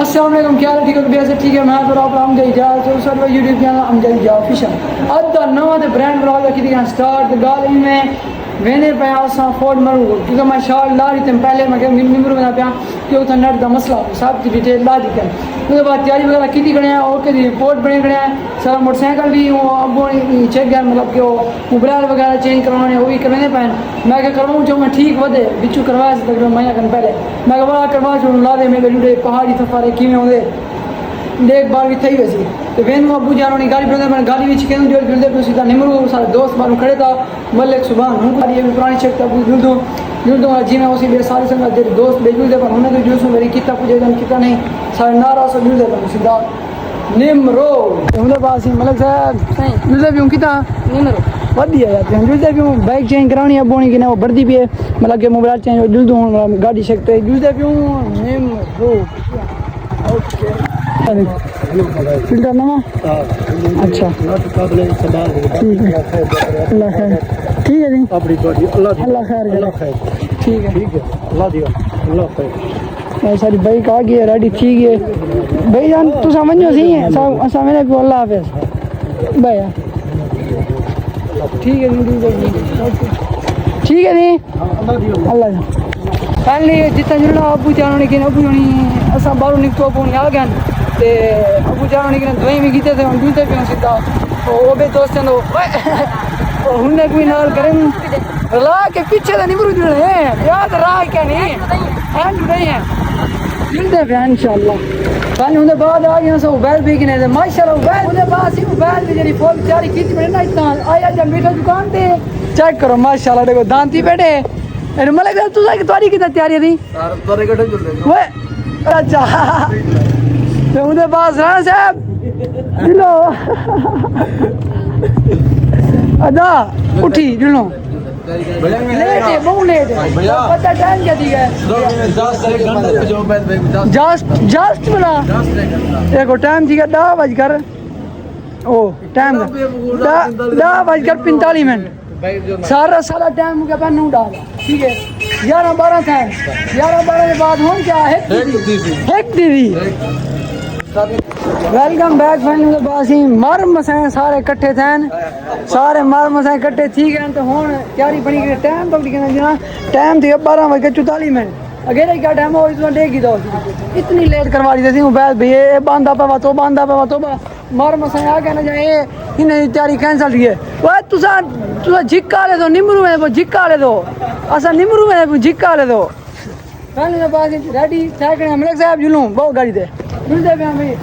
अस्सलाम वालेकुम, क्या हाल ठीक है? वैसे ठीक है। मैं पर हम गई जा तो सर यूट्यूब चैनल हम गई जा ऑफिशियल अद्धा नवा ते ब्रांड ब्लॉग की दिया स्टार्ट गाल में वेने पे आसा फोर्ड मरू क्योंकि मैं शॉर्ट ला रही थी पहले मैं निमरू बना पाया क्योंकि था नेट का मसला सब की डिटेल ला दी कर उसके बाद तैयारी वगैरह की थी खड़े ओके दी रिपोर्ट बने खड़े सारा मोटरसाइकिल भी वो अब चेक गया मतलब कि वो ब्रांड वगैरह चेंज करवाने वो भी करने पैन मैं क्या करवाऊँ जो मैं ठीक वधे बिचू करवाया तक महीना कन पहले मैं बड़ा करवा जो ला दे मेरे जुड़े पहाड़ी सफारे किमें होंगे देख बार भी थी वैसी तो वेन अबू जान गाड़ी पे मैं गाड़ी में चिकन जो जुड़ते पे सीधा निमरू सारे दोस्त बारू खड़े था मलिक सुबह हूँ गाड़ी भी पुरानी चेक था जुड़ जी में उसी बे सारे संग तेरे दोस्त बे जुड़ते पर उन्हें तो जूस मेरी कितना पूछे कितना नहीं सारे नारा से जुड़ते पर सीधा निमरो उनके पास ही मलिक साहब जुड़ते भी हूँ कितना निमरो बढ़िया जाते हैं जुड़ते भी हूँ बाइक चेंज करानी अब बोनी कि ना वो बढ़ती भी है मतलब कि मोबाइल चेंज जुड़ हूँ गाड़ी सकते जुड़ते भी हूँ निमरो ओके फिल्टर नवा अच्छा ठीक है अल्लाह खैर ठीक है जी अल्लाह खैर ठीक है सारी बाइक आ गई है रेडी ठीक है भाई जान तू समझो सही है असा मैंने भी अल्लाह हाफिज भैया ठीक है ठीक है जी अल्लाह फाइनली जितना जुड़ना अबू जानो ने कि अबू जानी असा बाहरों निकतो अबू आ गया ते अबू जानो ने कि दवाई भी कीते थे हम दूसरे पे सीधा वो बे दोस्तों तो उन्हें कोई नाल करें रला के पीछे तो निमरू जुड़े हैं याद रहा क्या नहीं हैं जुड़े हैं जुड़ते पे इंशाल्लाह फाइनली उनके बाद आ गया सब बैल भी किने माशाल्लाह बैल उनके बाद ही बैल भी जरी फुल चारी खींच में ना इतना आया जब मीठा दुकान पे चेक करो माशाल्लाह देखो दांती बैठे अरे मलिक साहब तू की तैयारी कितना तैयारी थी तोरे कटे जुड़ ले ओए अच्छा तो उनके पास राणा साहब लो अदा उठी जुड़ो लेट है बहुत लेट है पता टाइम क्या दिया है जस्ट बोला देखो टाइम दिया 10 ओ टाइम 10:45 सारा टाइम मुझे अपन नहीं डाला ठीक है 11-12 टाइम 11-12 के बाद हो क्या है दीदी वेलकम बैक फ्रेंड बस ही मर मसाए सारे इकट्ठे थे सारे मर मसाए इकट्ठे ठीक है तो हुन तैयारी बनी गई टाइम पकड़ी गया जना टाइम थी 12:44 अगेरे क्या टाइम हो इसमें डेगी दो इतनी लेट करवा दी थी बैल भैया बांधा पावा तो मर मसाए आ गया ना जाए इन्हें तैयारी कैंसिल थी है वो तुसा झिक्का ले दो निमरू में झिक्का ले दो असा निमरू में झिक्का ले दो पहले बात रेडी ठहकने मलिक साहब जुलूं बहुत गाड़ी दे जुलते पे भाई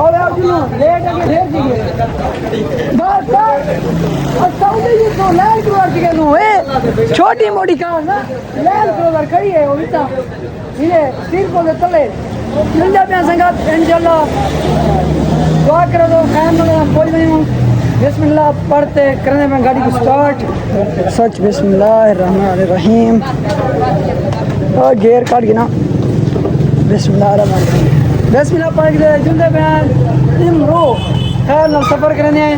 और आप जुलूं लेट आके ढेर जी बस साउंड ये तो लैंड क्रूजर के नो है छोटी मोटी कार ना लैंड क्रूजर खड़ी है वो इतना ये सिर को दे तले जुलते पे संगत इंशाल्लाह दुआ करो तो खैर में कोई नहीं बिस्मिल्लाह पढ़ते करने में गाड़ी को स्टार्ट सच बिस्मिल्लाहिर्रहमानिर्रहीम और गेयर काट गिना बिस्मिल्लाहिर्रहमानिर्रहीम बिस्मिल्लाह पढ़ के जुलते पे निमरो खैर ना सफ़र करने हैं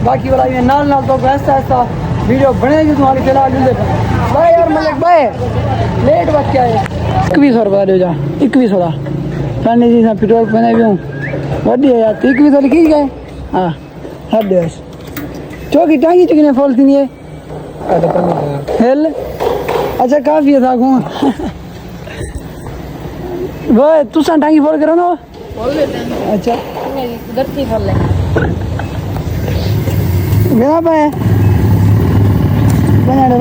बाकी वाला ये नाल तो ऐसा वीडियो बनेगी तुम्हारी चला जुलते पे भाई यार मलिक भाई लेट वक्त क्या है 2100 बता दो जा 2100 का पहले जी पेट्रोल पहने भी हूँ बढ़िया यार 2100 लिखी गए हाँ हर दिवस चौकी टांगी चुकी ने फॉल थी है हेल अच्छा काफी है था घूम वो तू सा टांगी फॉल करो ना अच्छा गत्ती फॉल ले बिना पाए बना दे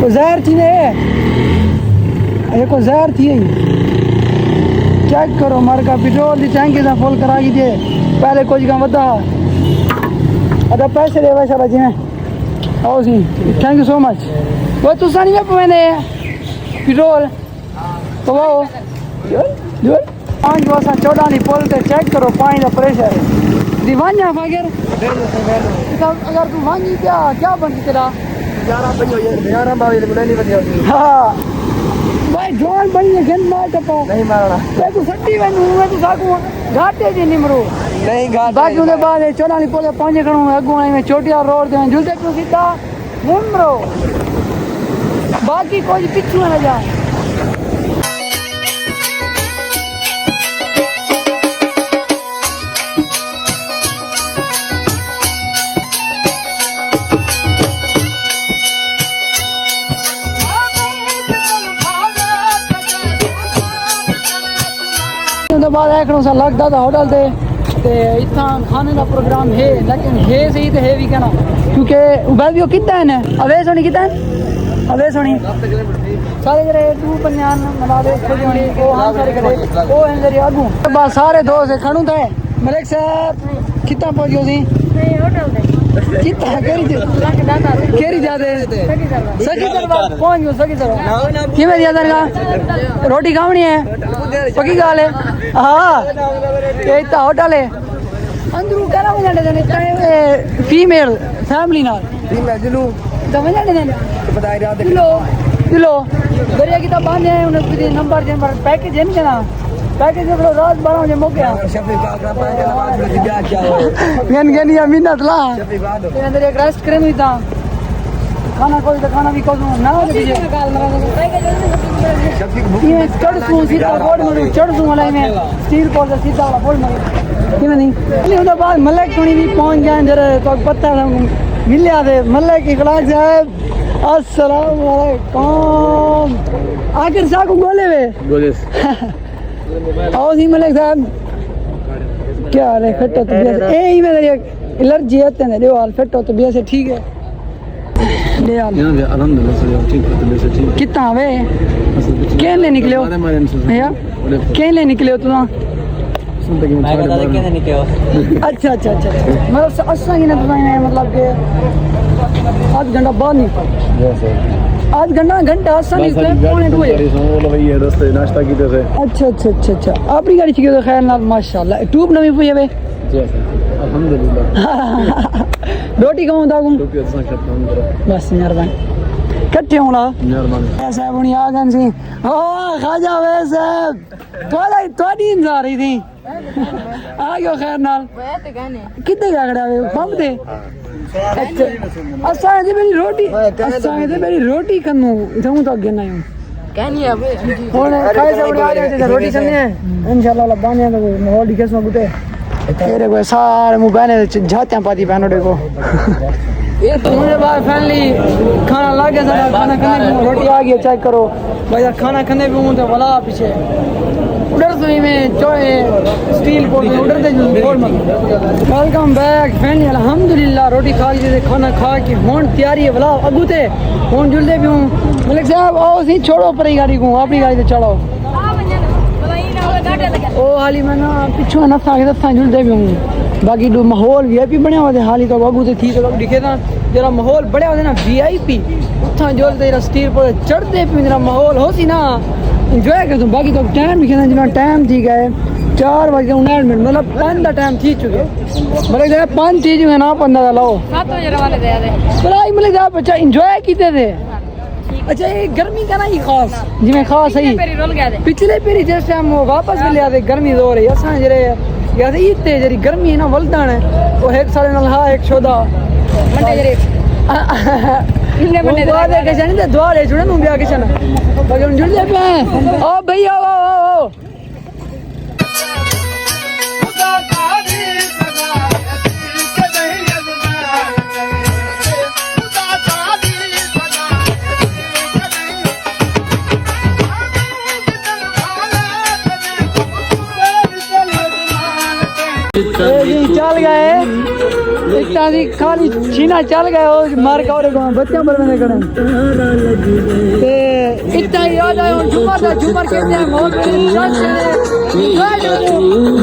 को जहर थी ने अरे को जहर थी चेक करो मार का पेट्रोल की टैंकी से फुल करा की दे पहले कुछ का बता अदा पैसे दे वैसा बची में आओ सी थैंक यू सो मच वो तू सा नहीं मैंने पेट्रोल तो वो जो पाँच वर्षा 14 नहीं पोलते चेक करो पानी का प्रेशर दीवाना फागर अगर तू वांगी क्या बनती तेरा 11 हाँ भाई जवान बनी है गन मार टपा नहीं मारना मैं तो सट्टी में मैं तो साकू घाटे जी निमरू नहीं घाटे बाकी उनके बाद 14 नहीं पोले 5 खड़ो अगू में चोटिया रोड दे जुलते क्यों सीधा निमरो बाकी कोई पिछू न जाए बाद आखिरों सा लगता था होटल से इतना खाने का प्रोग्राम है लेकिन है सही तो है भी कहना क्योंकि उबैल कितना है अवेश होनी कितना है अवेश होनी सारे जरे तू पंजान मला दे खुद होनी वो हां सारे करे वो है जरे आगू बस सारे दोस्त खड़ू थे मलिक साहब कितना पहुंचो सी नहीं होटल दे कितना केरी जाते सकी दरबार पहुंच गयो सकी दरबार किवें दिया दरगा रोटी खावनी है पक्की गाल है हां ये इतना होटल है अंदरू करा वजन देने फीमेल फैमिली नाल फीमेल जलू तो वजन देने बताई रात किलो दरिया की तब बांधे हैं उन्हें नंबर पैकेज है ना पैकेज में रात 12 बजे मौके गन मिन्नत ला अंदर एक रेस्ट करें हुई था खाना कोई तो खाना भी को ना ये चढ़सू सीधा बोर्ड में चढ़सू वाला में स्टील को सीधा वाला बोर्ड में कि नहीं उसके बाद मलिक थोड़ी भी पहुंच गए जरा तो पता मिले थे मलिक इखलाक साहब अस्सलाम वालेकुम आखिर सा को गोले आओ सी मलिक साहब क्या रे फिट तो ए ही में एलर्जी आते हैं दे हाल फिट तो भी से ठीक है ले यार अल्हम्दुलिल्लाह से ठीक है तो से ठीक कितना वे केले निकले हो भैया केले निकले हो तुम अच्छा अच्छा अच्छा मतलब अस्सा की ना मतलब के आध घंटा बाद नहीं आध घंटा अस्सा नहीं पौने 2 बजे रास्ते नाश्ता कीते थे अच्छा अच्छा अच्छा अच्छा अपनी गाड़ी छिके तो खैर ना माशाल्लाह ट्यूब नवी पुए बे जी अल्हम्दुलिल्लाह रोटी कहूं दागू रोटी अच्छा खत्म बस मेहरबानी कट्ठे होना मेहरबानी साहब हुनी आ गन सी ओ खाजा वे साहब थोड़ी इंतजार रही थी आ गयो खैर नाल कितने गागड़ा वे पंप दे अच्छा असा दे मेरी रोटी कन्नू इथूं तो अगे ना कहनी है भाई हुन खाए से आ जाए रोटी करनी है इंशाल्लाह लबाने तो माहौल दिखे सो गुटे तेरे को सारे मुंह झात्या पाती बहनों देखो ये तो मुझे बाहर फैमिली खाना ला गया था खाना खाने रोटी आ गई चेक करो भाई खाना खाने भी हूँ तो भला पीछे उधर सुई में चोए स्टील पोट में उधर दे पोट में वेलकम बैक फैमिली अल्हम्दुलिल्लाह रोटी खा ली खाना खा के होन तैयारी है भला अगू थे होन जुलदे भी हूँ मलिक साहब आओ सी छोड़ो पर गाड़ी को अपनी गाड़ी से चढ़ो ओ हाली मैं ना पिछू नसा जुलदे भी हूँ बाकी दो माहौल वीआईपी बनया हुआ हाली तो अगू से थी तो दिखे था जरा माहौल बढ़िया होता ना वीआईपी उतना जुलते स्टील पर चढ़ते भी जरा माहौल हो सी ना इंजॉय कर बाकी तो टाइम भी कहना जितना टाइम थी गए 4 बज 59 मिनट मतलब 5 का टाइम थी चुके मतलब जरा 5 थी चुके ना 15 लाओ 7 बजे वाले दे बड़ा मतलब आप अच्छा इंजॉय कीते थे अच्छा ये गर्मी का ना ही खास जिमें खास है पिछले पेरी जिस टाइम वो वापस भी लिया गर्मी जोर है असा जरे या इतने जरी गर्मी है ना वलदान है वो एक सारे नाल हा एक शोदा मंडे जरे इन्ने मंडे दे के जाने दे दुआ ले जुड़े नु बिया के चना बाकी हम जुड़ ले पे ओ भैया ओ चल गए इतना खाली छीना चल गए और मार का और बच्चा पर मैंने करा इतना याद आया झूमर कहते हैं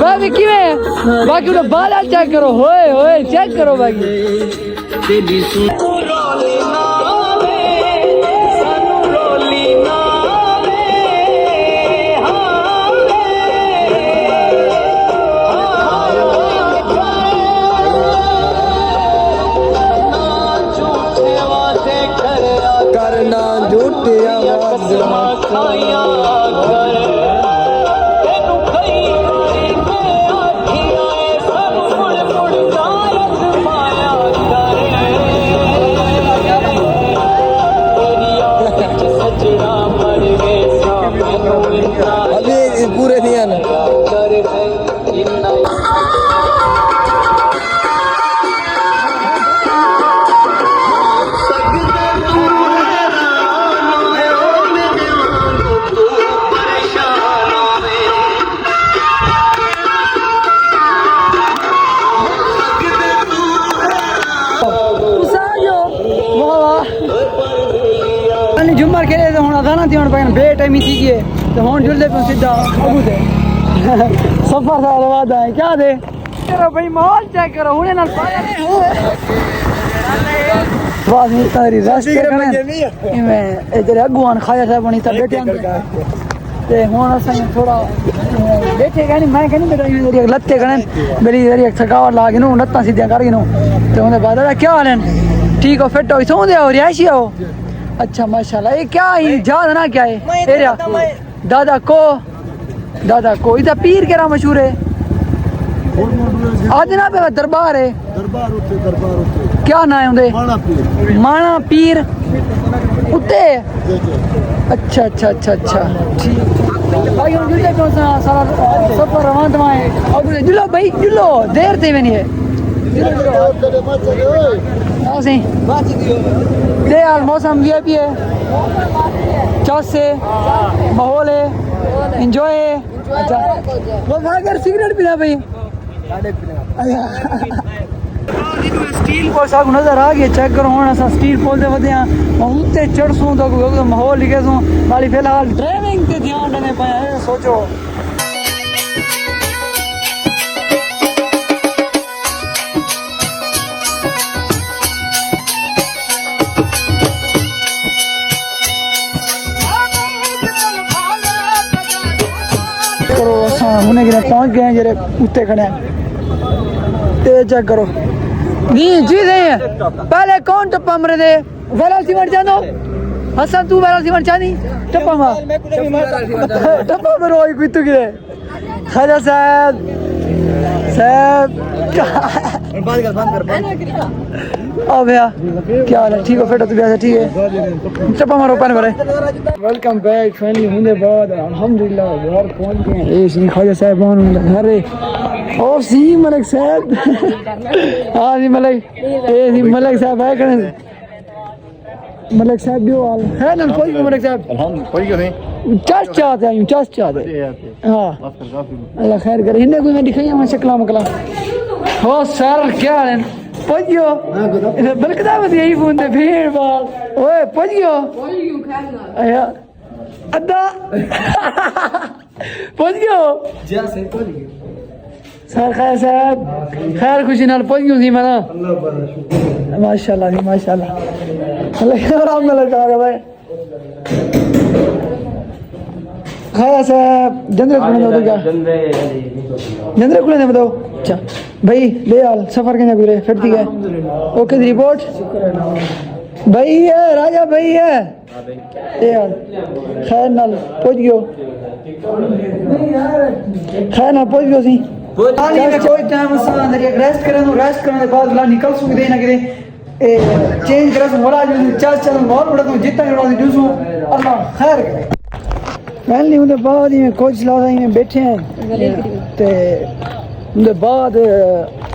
बाकी किवें बाकी उन्हें बाला चेक करो होए चेक करो बाकी अभी पूरे नहीं आना थी हुन पाइन बेटाइमी थी गई तो हुन जुलदे पे सीधा अबू दे सफर दा वादा है क्या दे करो भाई माहौल चेक करो हुने नाल बात नहीं तारी रास्ते करने मैं इधर अगवान खाया था बनी था बैठे ते हुन असां थोड़ा बैठे गए मैं कहनी बेटा मेरी लत्ते कने मेरी मेरी थकावट ला गिनो लत्तां सीधा कर गिनो ते उन्हें बाद क्या हाल है ठीक हो फिट हो सो दे हो रिहायशी हो अच्छा माशाल्लाह ये क्या है जाद ना क्या है एरिया दादा को इधर पीर केरा मशहूर है आज ना पे दरबार है दरबार उते क्या ना है उनदे माना पीर उते अच्छा ठीक भाई हम जुले कौन सा सारा सफर रवान है और जुलो भाई जुलो देर थे नहीं है दे यार मौसम ये भी है चौस से माहौल है एंजॉय है अच्छा वो भागर सिगरेट पीना भाई स्टील पोल साग नजर आ गया चेक करो हुन असां स्टील पोल ते वधे हां उत्ते चढ़सूं तो माहौल लिखेसूं बाली फिलहाल ड्राइविंग ते ध्यान ॾियणे पिया सोचो हमने गिरा पहुंच गए हैं जरे उत्ते खड़े हैं ते चेक करो जी दे पहले कौन टप्पा मरे दे वेलाल सीमेंट जानो हसन तू वेलाल सीमेंट चानी टप्पा मार टप्पा मरो कोई तू गिरे खाजा साहब बंद कर अब भैया क्या हाल है ठीक हो फिट हो तू भी ठीक है टप्पा मारो पानी भरे वेलकम बैक फाइनली होने बाद अल्हम्दुलिल्लाह घर पहुंच गए ए सी खाजा साहब कौन घर है ओ सी मलिक साहब हां जी मलिक ए सी मलिक साहब है कने मलिक साहब भी हाल है ना कोई मलिक साहब अल्हम्दुलिल्लाह कोई गए चस चाहते हैं चस चाहते हां अल्लाह खैर करे इन्हें कोई मैं दिखाई मैं शक्ला मकला हो सर क्या है पहुंचियो बलकदा बस यही फोन पे भीड़ बाल ओए पहुंचियो आया अद्दा पहुंचियो जैसे पहुंच गए सर खैर साहब खैर खुशी नाल पहुंचियो सी मैं माशाल्लाह जी माशाल्लाह अल्लाह आराम में लगा भाई खाया साहब जंदरे कुने दो क्या जंदरे कुने बताओ अच्छा भाई ले आल सफर के गुजरे फिर ठीक है ओके दी रिपोर्ट भाई है राजा भाई है यार खैर नाल पहुंच गयो खैर नाल पहुंच गयो सी पानी में कोई टाइम असा अंदर रेस्ट करने के बाद ला निकल सु किदे ना किदे चेंज करस मोरा जो चल बहुत बड़ा तो जितना बड़ा जूसू अल्लाह खैर करे फाइनली उनके बाद ही कोच लादा ही में बैठे हैं ते उनके बाद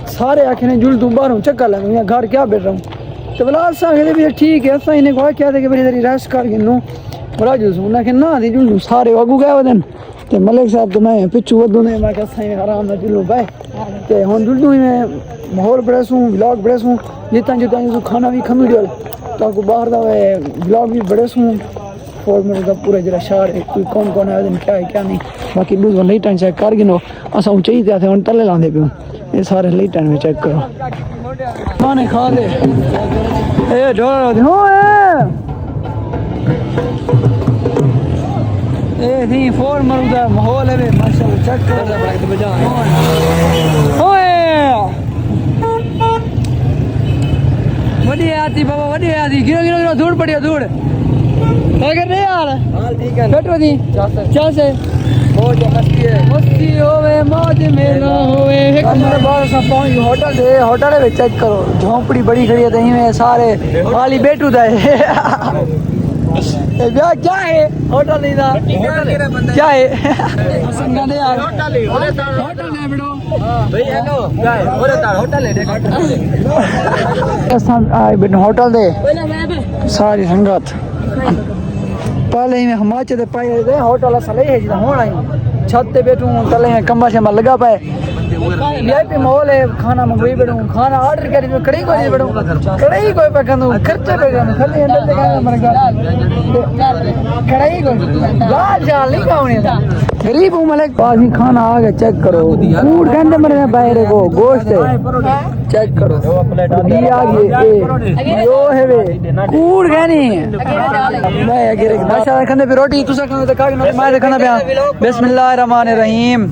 सारे आखने जुल तू बाहरों चक्कर लग मैं घर क्या बैठ रहा हूँ तो बिलाल साहब भी ठीक है असा इन्हें कहा क्या थे कि मेरी तेरी रेस्ट कर गिनू बड़ा जूस उन्हें कि ना थी जुलू सारे अगू गए वदन ते मलिक साहब तो मैं पिछू वदू ने मैं कहा आराम ना जुलू भाई ते हुन जुलू ही मैं माहौल बड़ेसूं व्लॉग बड़ेसूं जितना खाना भी खमी दियो ताकि बाहर का व्लॉग भी बड़ेसूं और मेरे का पूरा जरा शहर है कोई कौन है दिन क्या है क्या नहीं बाकी दूध लाइटां चेक कर गिनो असा चाहिए थे हम तले लाते पे ये सारे लाइटां में चेक करो खाने खा ले ए ढोल हो ए थी फोर मरुदा माहौल है माशाल्लाह चेक कर ओए वडी आती बाबा वडी आती गिरो धूड़ पड़ियो धूड़ क्या कर रहे यार हाल ठीक है बैठो दी क्या से मौज मस्ती होवे मौज में ना होवे हमारे बाहर सब पहुंच होटल है चेक करो झोंपड़ी बड़ी खड़ी है तहीं में सारे खाली बैठू दा है क्या है होटल नहीं था क्या है संगा दे यार होटल है बेटो भाई हेलो क्या है होटल है बेटो होटल दे सारी संगत पहले ही हिमाचल पाए होटल असले है जिदा होना ही छत पे बैठूं तले कंबा शमा लगा पाए वीआईपी मॉल है खाना मंगवाई बैठूं खाना ऑर्डर करी कड़ी कोई बैठूं कड़ी कोई पे कंदू खर्चे पे कंदू खाली हैंडल पे कंदू मर गया कड़ी कोई लाल जाल नहीं खाने गरीब हूं मलिक पास ही खाना आ गया चेक करो फूड कहते मेरे बाहर को गोश्त है चेक करो ये आ गई यो है वे फूड कहनी मैं अगर माशाल्लाह खाने पे रोटी तुसा खाने तो का मैं खाना पे बिस्मिल्लाहिर्रहमानिर्रहीम